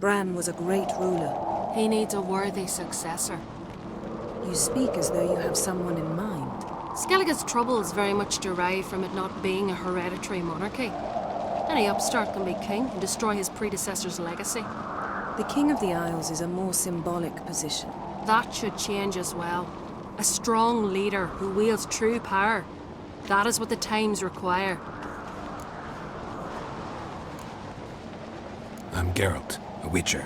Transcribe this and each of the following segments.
Bran was a great ruler. He needs a worthy successor. You speak as though you have someone in mind. Skellige's troubles very much derive from it not being a hereditary monarchy. Any upstart can be king and destroy his predecessor's legacy. The King of the Isles is a more symbolic position. That should change as well. A strong leader who wields true power. That is what the times require. I'm Geralt, a Witcher.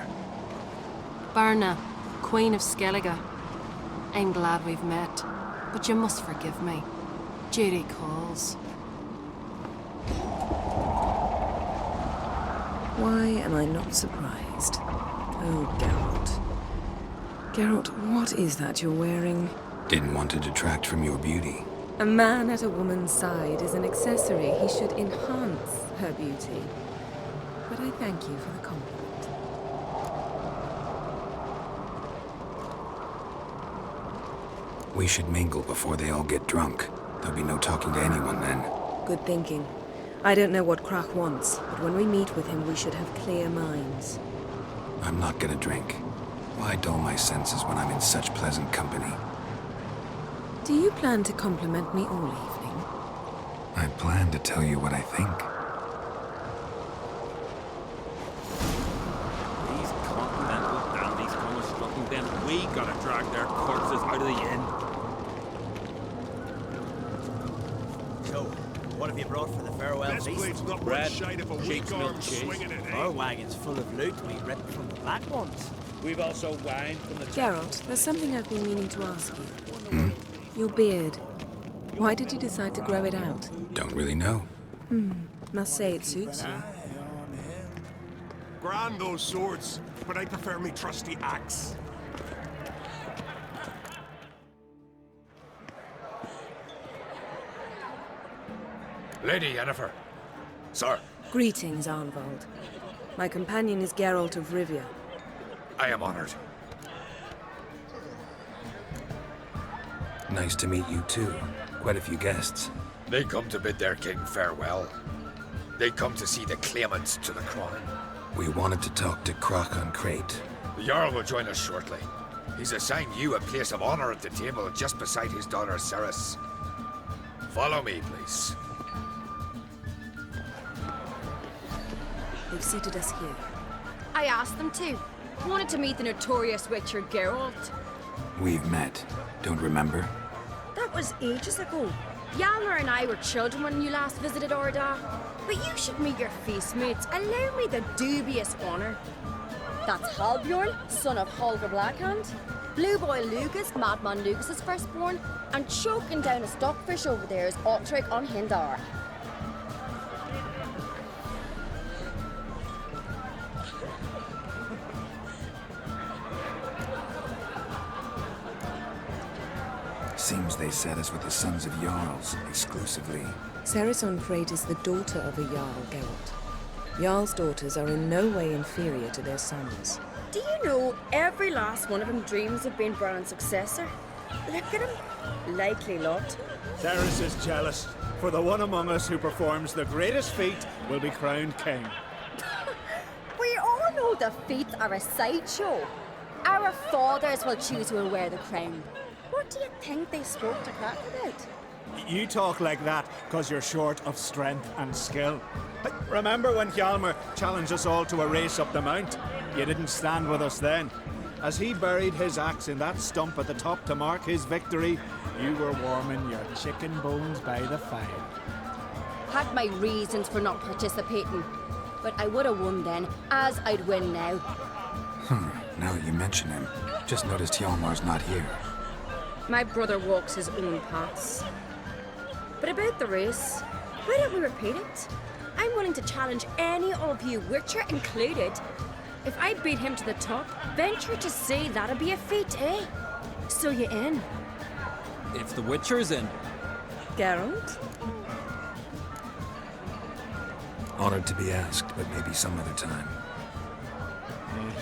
Birna, Queen of Skellige. I'm glad we've met, but you must forgive me. Duty calls. Why am I not surprised? Oh, Geralt. Geralt, what is that you're wearing? Didn't want to detract from your beauty. A man at a woman's side is an accessory. He should enhance her beauty. But I thank you for the compliment. We should mingle before they all get drunk. There'll be no talking to anyone then. Good thinking. I don't know what Crach wants, but when we meet with him, we should have clear minds. I'm not gonna drink. Why dull my senses when I'm in such pleasant company? Do you plan to compliment me all evening? I plan to tell you what I think. These continental dandies come strucking then we gotta drag their corpses out of the inn. So, what have you brought for the farewell This feast? blade's not Bread, much shade of a sheep's weak milk arm cheese. swinging it, Our eh? wagon's full of loot we ripped from the black ones. We've also wine from the Geralt, there's something I've been meaning to ask you. Your beard. Why did you decide to grow it out? Don't really know. Must say it suits you. Grand those swords, but I prefer me trusty axe. Lady Yennefer. Sir, Greetings, Arnvald. My companion is Geralt of Rivia. I am honored. Nice to meet you too. Quite a few guests. They come to bid their king farewell. They come to see the claimants to the crown. We wanted to talk to Crach on Crate. The Jarl will join us shortly. He's assigned you a place of honor at the table just beside his daughter Cerys. Follow me, please. They've seated us here. I asked them to. Wanted to meet the notorious Witcher Geralt. We've met. Don't remember? That was ages ago. Hjalmar and I were children when you last visited Orda. But you should meet your feast mates. Allow me the dubious honor. That's Halbjorn, son of Holger Blackhand. Blue Boy Lucas, Madman Lucas's firstborn. And choking down a stockfish over there is Otrek on Hindar. Seems they set us with the sons of Jarls, exclusively. Cerys on Crate is the daughter of a Jarl, Geralt. Jarl's daughters are in no way inferior to their sons. Do you know every last one of them dreams of being Bran's successor? Look at him. Likely lot. Cerys is jealous, for the one among us who performs the greatest feat will be crowned king. We all know the feats are a sideshow. Our fathers will choose who will wear the crown. What do you think they spoke to Crach about? You talk like that because you're short of strength and skill. Remember when Hjalmar challenged us all to a race up the mount? You didn't stand with us then. As he buried his axe in that stump at the top to mark his victory, you were warming your chicken bones by the fire. Had my reasons for not participating, but I would have won then, as I'd win now. Now that you mention him, just noticed Hjalmar's not here. My brother walks his own paths. But about the race, why don't we repeat it? I'm willing to challenge any of you, Witcher included. If I beat him to the top, venture to say that'd be a feat, eh? So you in? If the Witcher's in. Geralt? Honored to be asked, but maybe some other time.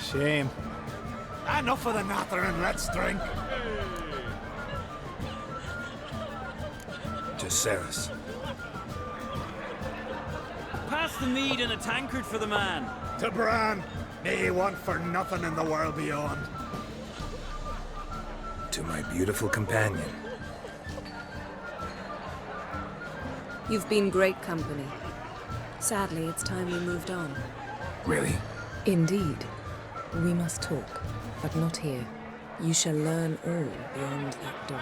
Shame. Enough of the nattering, let's drink. To Cerys. Pass the mead in a tankard for the man. To Bran, may he want for nothing in the world beyond. To my beautiful companion. You've been great company. Sadly, it's time we moved on. Really? Indeed. We must talk, but not here. You shall learn all beyond that door.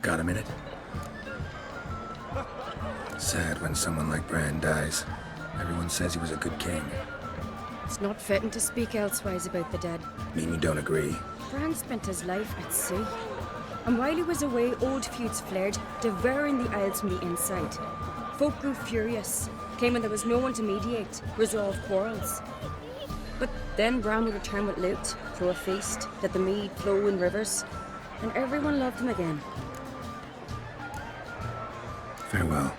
Got a minute? Sad when someone like Bran dies. Everyone says he was a good king. It's not fitting to speak elsewise about the dead. Mean you don't agree? Bran spent his life at sea. And while he was away, old feuds flared, devouring the Isles from the inside. Folk grew furious, claiming there was no one to mediate, resolve quarrels. But then Bran would return with loot, throw a feast, let the mead flow in rivers, and everyone loved him again. Farewell.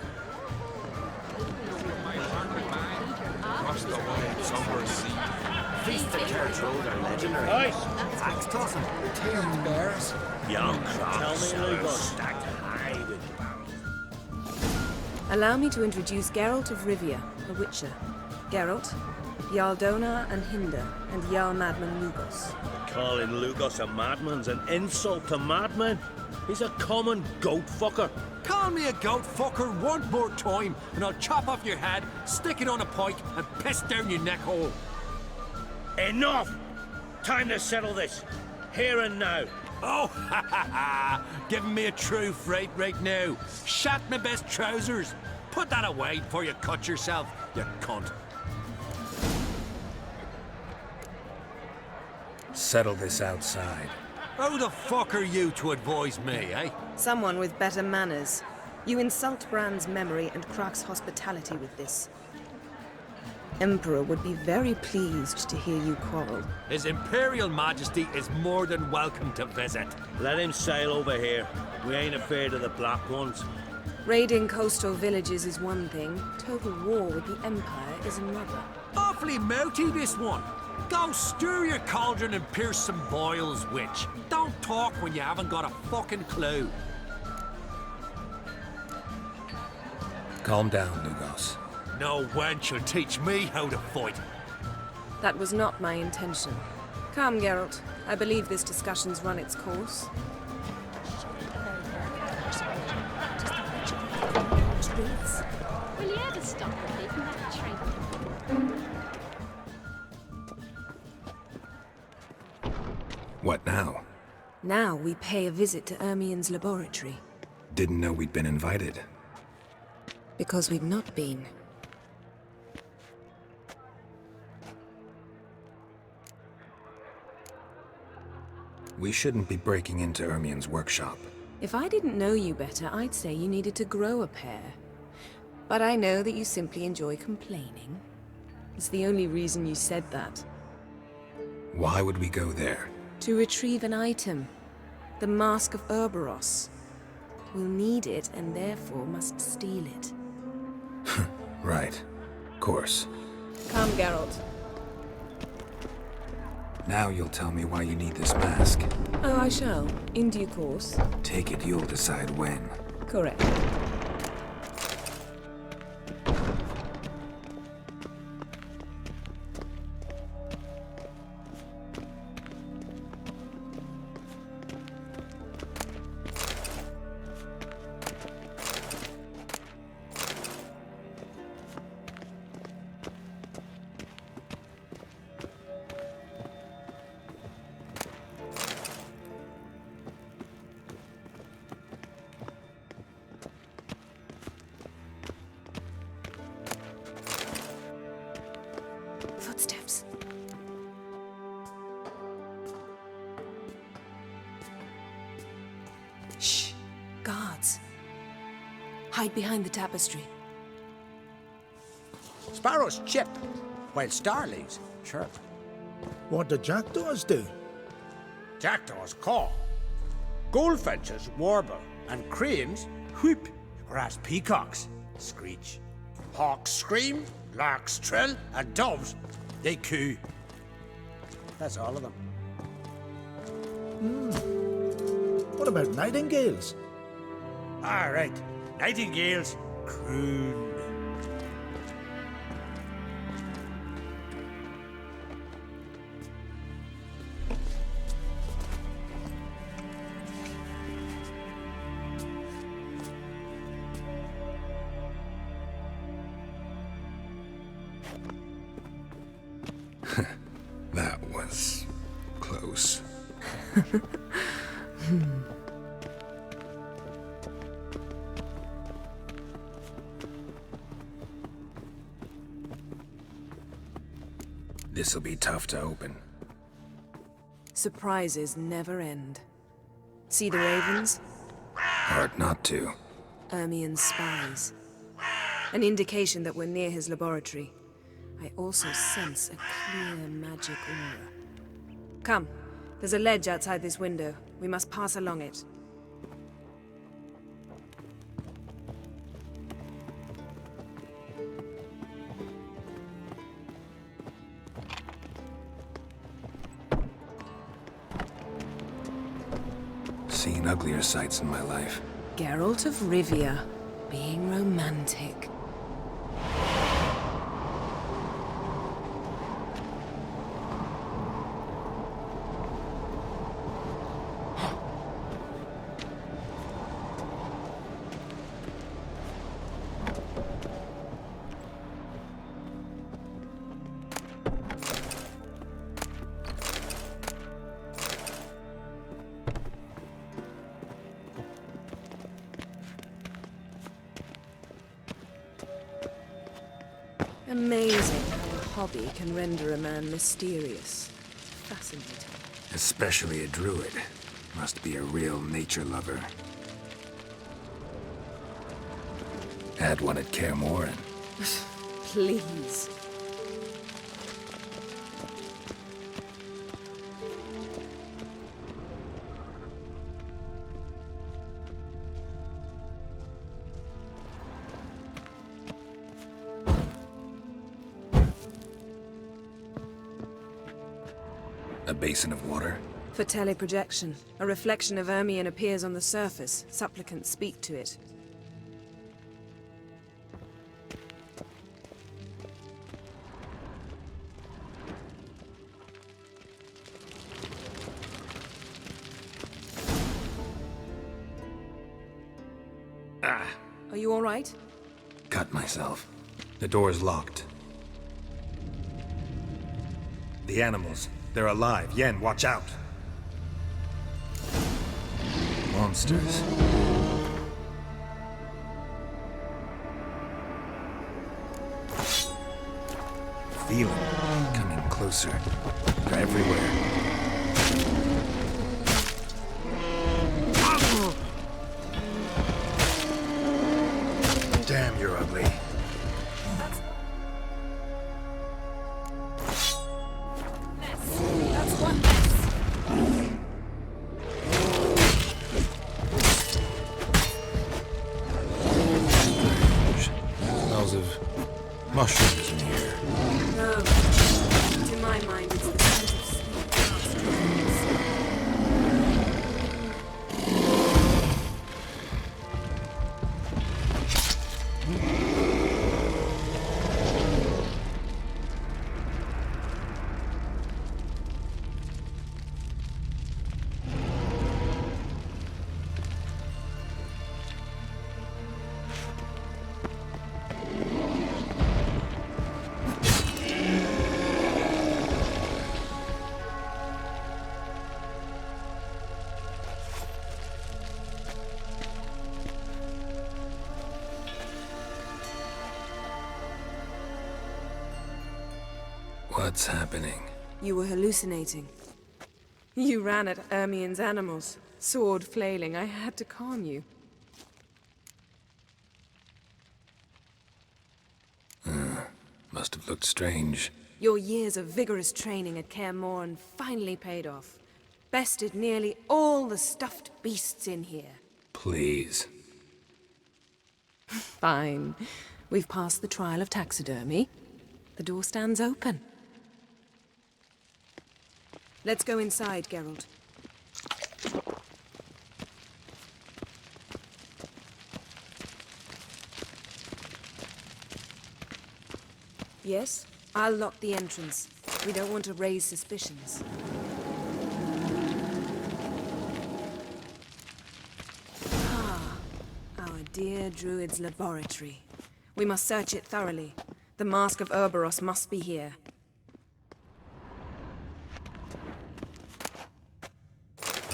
Feast at Church Road are legendary. Axe tossing, tamed bears. Young crops, stacked high with Allow me to introduce Geralt of Rivia, a witcher. Geralt, Jarl Donar and Hinder, and Jarl Madman Lugos. Calling Lugos a madman's an insult to madmen. He's a common goat fucker. Call me a goat fucker one more time, and I'll chop off your head, stick it on a pike, and piss down your neck hole. Enough! Time to settle this. Here and now. Oh, ha ha ha! Giving me a true fright right now. Shat my best trousers. Put that away before you cut yourself, you cunt. Settle this outside. Who the fuck are you to advise me, eh? Someone with better manners. You insult Bran's memory and Crach's hospitality with this. Emperor would be very pleased to hear you quarrel. His Imperial Majesty is more than welcome to visit. Let him sail over here. We ain't afraid of the Black Ones. Raiding coastal villages is one thing. Total war with the Empire is another. Awfully mouty, this one. Go stir your cauldron and pierce some boils, witch. Don't talk when you haven't got a fucking clue. Calm down, Lugos. No wench will teach me how to fight. That was not my intention. Come, Geralt. I believe this discussion's run its course. Will you ever stop repeating that train? What now? Now we pay a visit to Ermien's laboratory. Didn't know we'd been invited. Because we've not been. We shouldn't be breaking into Ermien's workshop. If I didn't know you better, I'd say you needed to grow a pair. But I know that you simply enjoy complaining. It's the only reason you said that. Why would we go there? To retrieve an item. The Mask of Urboros. We'll need it and therefore must steal it. Right. Course. Come, Geralt. Now you'll tell me why you need this mask. Oh, I shall. In due course. Take it you'll decide when. Correct. Footsteps. Shh. Guards. Hide behind the tapestry. Sparrows chip, while starlings chirp. What do jackdaws do? Jackdaws caw. Goldfinches warble, and cranes whoop, whereas peacocks screech. Hawks scream, larks trill, and doves, they coo. That's all of them. What about nightingales? All right. Nightingales, croon. That was close. This'll be tough to open. Surprises never end. See the ravens? Hard not to. Ermien's spies. An indication that we're near his laboratory. I also sense a clear magic aura. Come, there's a ledge outside this window. We must pass along it. Seen uglier sights in my life. Geralt of Rivia, being romantic. Amazing how a hobby can render a man mysterious. Fascinating. Especially a druid. Must be a real nature lover. Had one at Kaer Morhen. Please. A basin of water. For teleprojection, a reflection of Ermien appears on the surface. Supplicants speak to it. Are you all right? Cut myself. The door's locked. The animals. They're alive. Yen, watch out. Monsters. Feel them coming closer. They're everywhere. Damn, you're ugly. That's one less. Smells of mushrooms in here. No. To my mind, it's the scent of sweet grass trees. What's happening? You were hallucinating. You ran at Ermien's animals, sword flailing. I had to calm you. Must have looked strange. Your years of vigorous training at Kaer Morhen finally paid off. Bested nearly all the stuffed beasts in here. Please. Fine. We've passed the trial of taxidermy. The door stands open. Let's go inside, Geralt. Yes? I'll lock the entrance. We don't want to raise suspicions. Ah, our dear druid's laboratory. We must search it thoroughly. The Mask of Ouroboros must be here.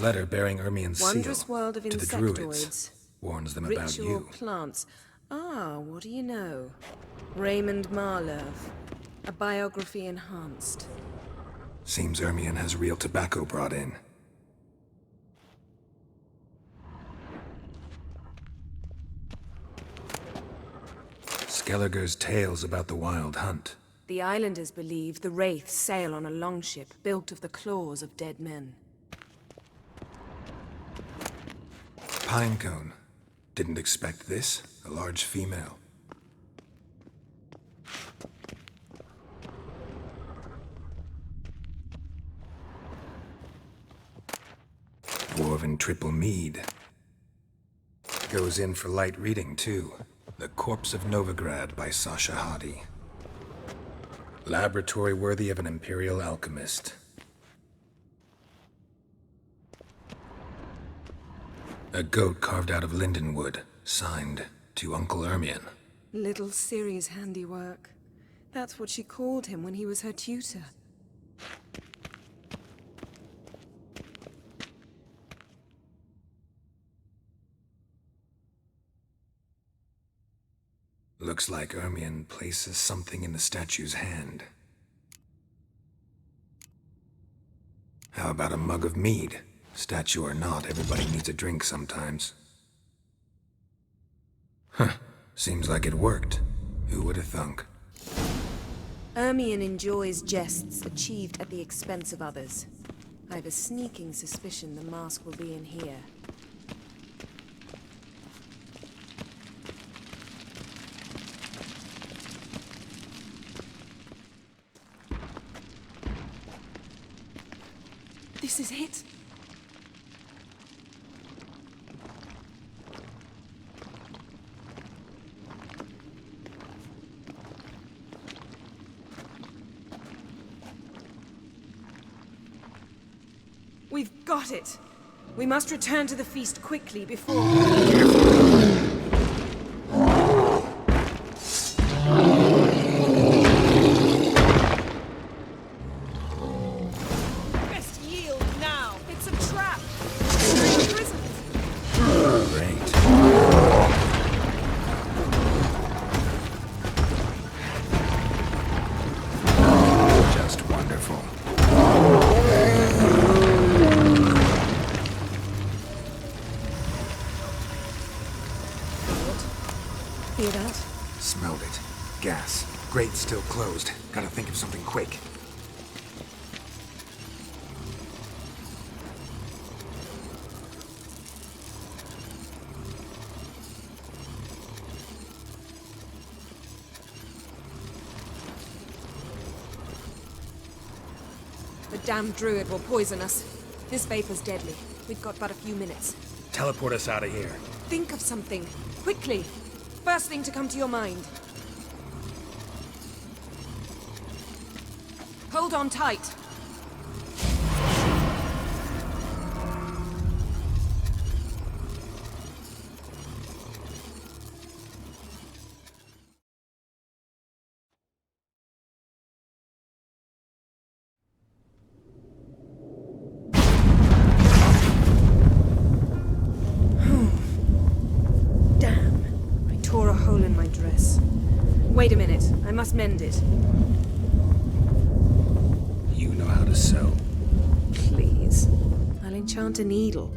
Letter bearing Ermien's Wondrous seal world of to the insectoids. druids. Warns them about Ritual you. plants. Ah, what do you know? Raymond Marlev. A biography enhanced. Seems Ermien has real tobacco brought in. Skelliger's tales about the Wild Hunt. The islanders believe the Wraiths sail on a longship built of the claws of dead men. Pinecone. Didn't expect this. A large female. Dwarven triple mead. Goes in for light reading, too. The Corpse of Novigrad by Sasha Hadi. Laboratory worthy of an imperial alchemist. A goat carved out of lindenwood, signed to Uncle Ermien. Little Ciri's handiwork. That's what she called him when he was her tutor. Looks like Ermien places something in the statue's hand. How about a mug of mead? Statue or not, everybody needs a drink sometimes. Huh. Seems like it worked. Who would have thunk? Ermien enjoys jests achieved at the expense of others. I have a sneaking suspicion the mask will be in here. This is it. We've got it. We must return to the feast quickly before... Best yield now. It's a trap. Prison. Great. Just wonderful. Hear that? Smelled it. Gas. Grate's still closed. Gotta think of something quick. The damned druid will poison us. This vapor's deadly. We've got but a few minutes. Teleport us out of here. Think of something. Quickly. First thing to come to your mind. Hold on tight. Tore a hole in my dress. Wait a minute. I must mend it. You know how to sew. Please. I'll enchant a needle.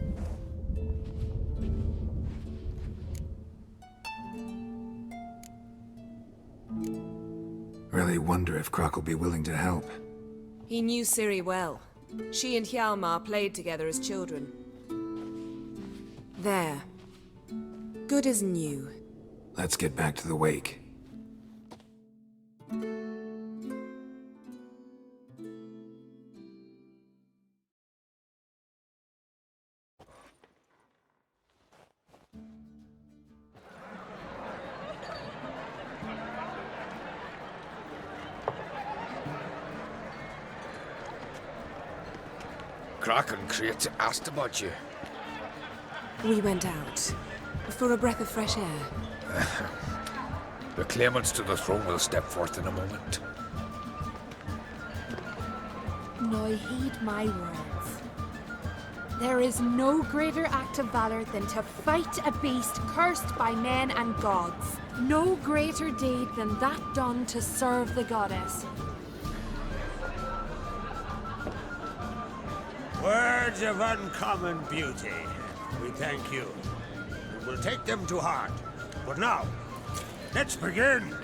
Really wonder if Croc will be willing to help. He knew Ciri well. She and Hjalmar played together as children. There. Good as new. Let's get back to the wake. Kraken creates asked about you. We went out for a breath of fresh air. The claimants to the throne will step forth in a moment. Now heed my words. There is no greater act of valor than to fight a beast cursed by men and gods. No greater deed than that done to serve the goddess. Words of uncommon beauty. We thank you. We will take them to heart. But now, let's begin.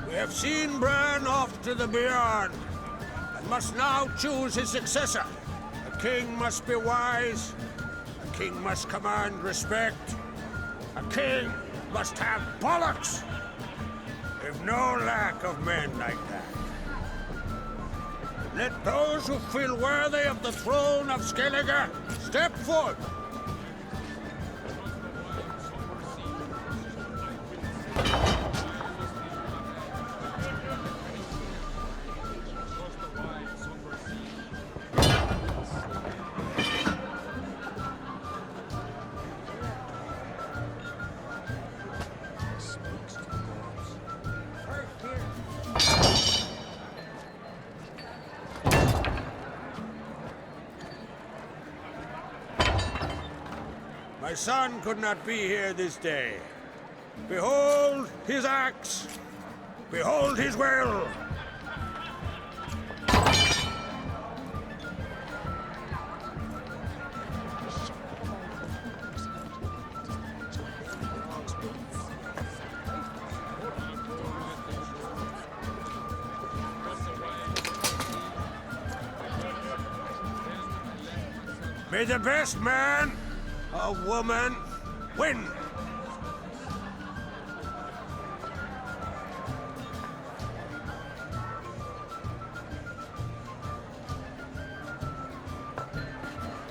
We have seen Bran off to the beyond, and must now choose his successor. A king must be wise. A king must command respect. A king must have bollocks. We've no lack of men like that. Let those who feel worthy of the throne of Skellige step forth. My son could not be here this day. Behold his axe. Behold his will. May the best man or woman win.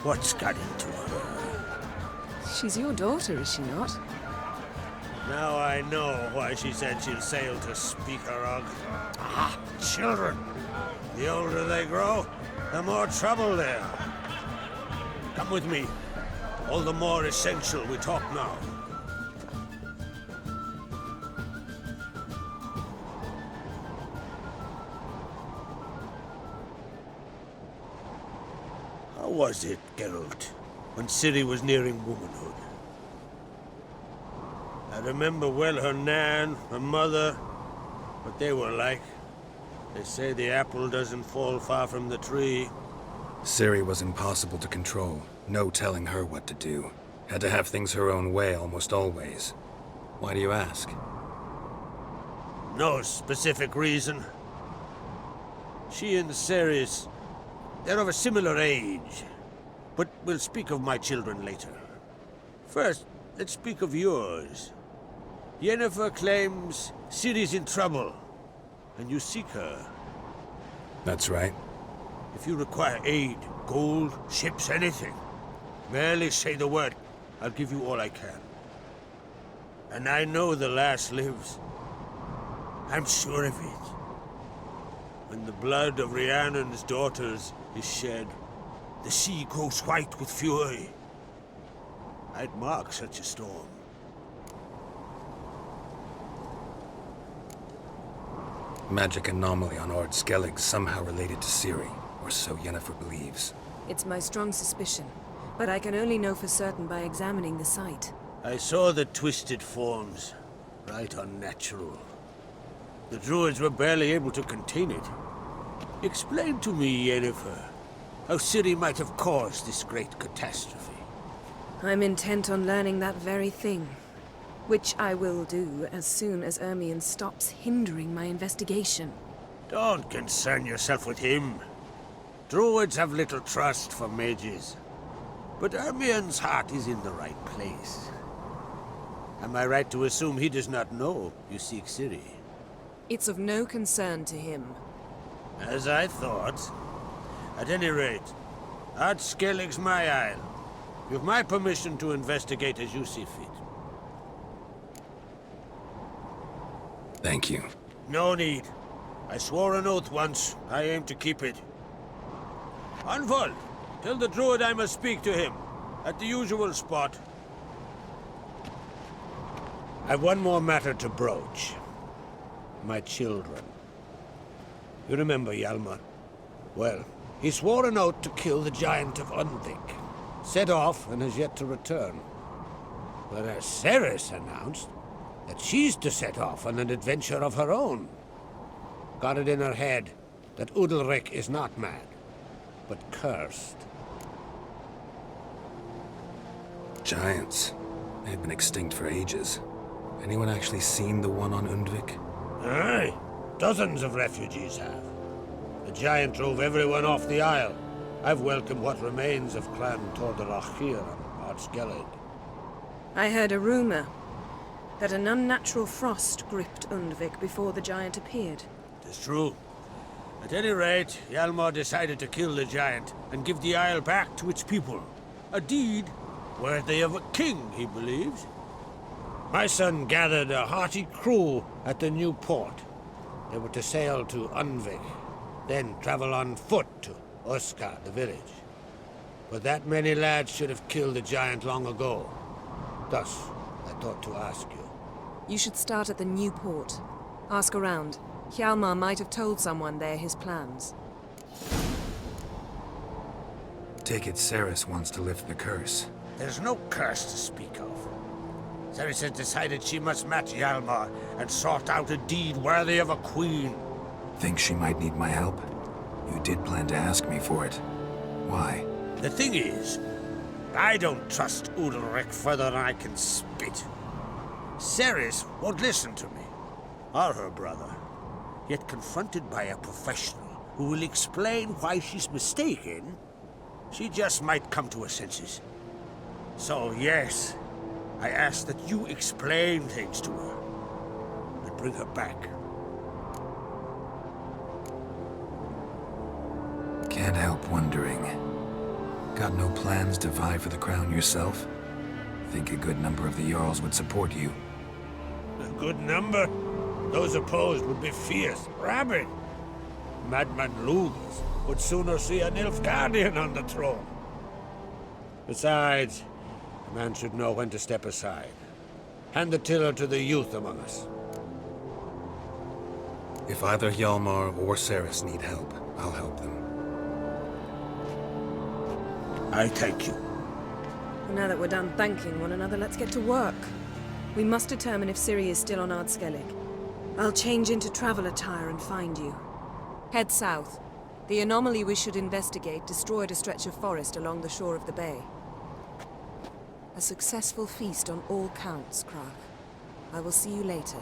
What's got into her? She's your daughter, is she not? Now I know why she said she'll sail to Speakerog. Ah, children. The older they grow, the more trouble they are. Come with me. All the more essential we talk now. How was it, Geralt, when Ciri was nearing womanhood? I remember well her nan, her mother, what they were like. They say the apple doesn't fall far from the tree. Ciri was impossible to control. No telling her what to do. Had to have things her own way almost always. Why do you ask? No specific reason. She and Ceres, they're of a similar age. But we'll speak of my children later. First, let's speak of yours. Yennefer claims Ciri's in trouble, and you seek her. That's right. If you require aid, gold, ships, anything, merely say the word. I'll give you all I can. And I know the lass lives. I'm sure of it. When the blood of Rhiannon's daughters is shed, the sea grows white with fury. I'd mark such a storm. Magic anomaly on Ord Skellig somehow related to Ciri, or so Yennefer believes. It's my strong suspicion, but I can only know for certain by examining the site. I saw the twisted forms, right unnatural. The druids were barely able to contain it. Explain to me, Yennefer, how Ciri might have caused this great catastrophe. I'm intent on learning that very thing, which I will do as soon as Ermion stops hindering my investigation. Don't concern yourself with him. Druids have little trust for mages. But Ermion's heart is in the right place. Am I right to assume he does not know you seek Ciri? It's of no concern to him. As I thought. At any rate, Ard Skellig's my isle. You have my permission to investigate as you see fit. Thank you. No need. I swore an oath once. I aim to keep it. Anvald, Tell the druid I must speak to him. At the usual spot. I've one more matter to broach. My children. You remember Hjalmar? Well, he swore an oath to kill the Giant of Undvik. Set off and has yet to return. Whereas Ceres announced that she's to set off on an adventure of her own. Got it in her head that Udalryk is not mad, but cursed. Giants. They've been extinct for ages. Anyone actually seen the one on Undvik? Aye. Dozens of refugees have. The giant drove everyone off the isle. I've welcomed what remains of Clan Tordarachir and Ard Skellig. I heard a rumor that an unnatural frost gripped Undvik before the giant appeared. It's true. At any rate, Hjalmar decided to kill the giant and give the isle back to its people. A deed worthy of a king, he believes. My son gathered a hearty crew at the new port. They were to sail to Undvik, then travel on foot to Oskar, the village. But that many lads should have killed the giant long ago. Thus, I thought to ask you. You should start at the new port. Ask around. Hjalmar might have told someone there his plans. Take it Ceres wants to lift the curse. There's no curse to speak of. Ceres has decided she must match Hjalmar and sort out a deed worthy of a queen. Think she might need my help? You did plan to ask me for it. Why? The thing is, I don't trust Udalryk further than I can spit. Ceres won't listen to me, or her brother. Yet confronted by a professional who will explain why she's mistaken, she just might come to her senses. So yes, I ask that you explain things to her and bring her back. Can't help wondering. Got no plans to vie for the crown yourself? Think a good number of the Jarls would support you. A good number? Those opposed would be fierce, rabid. Madman Lugas would sooner see a Nilfgaardian on the throne. Besides, a man should know when to step aside. Hand the tiller to the youth among us. If either Hjalmar or Ceres need help, I'll help them. I thank you. Now that we're done thanking one another, let's get to work. We must determine if Ciri is still on Ard Skellig. I'll change into travel attire and find you. Head south. The anomaly we should investigate destroyed a stretch of forest along the shore of the bay. A successful feast on all counts, Krach. I will see you later.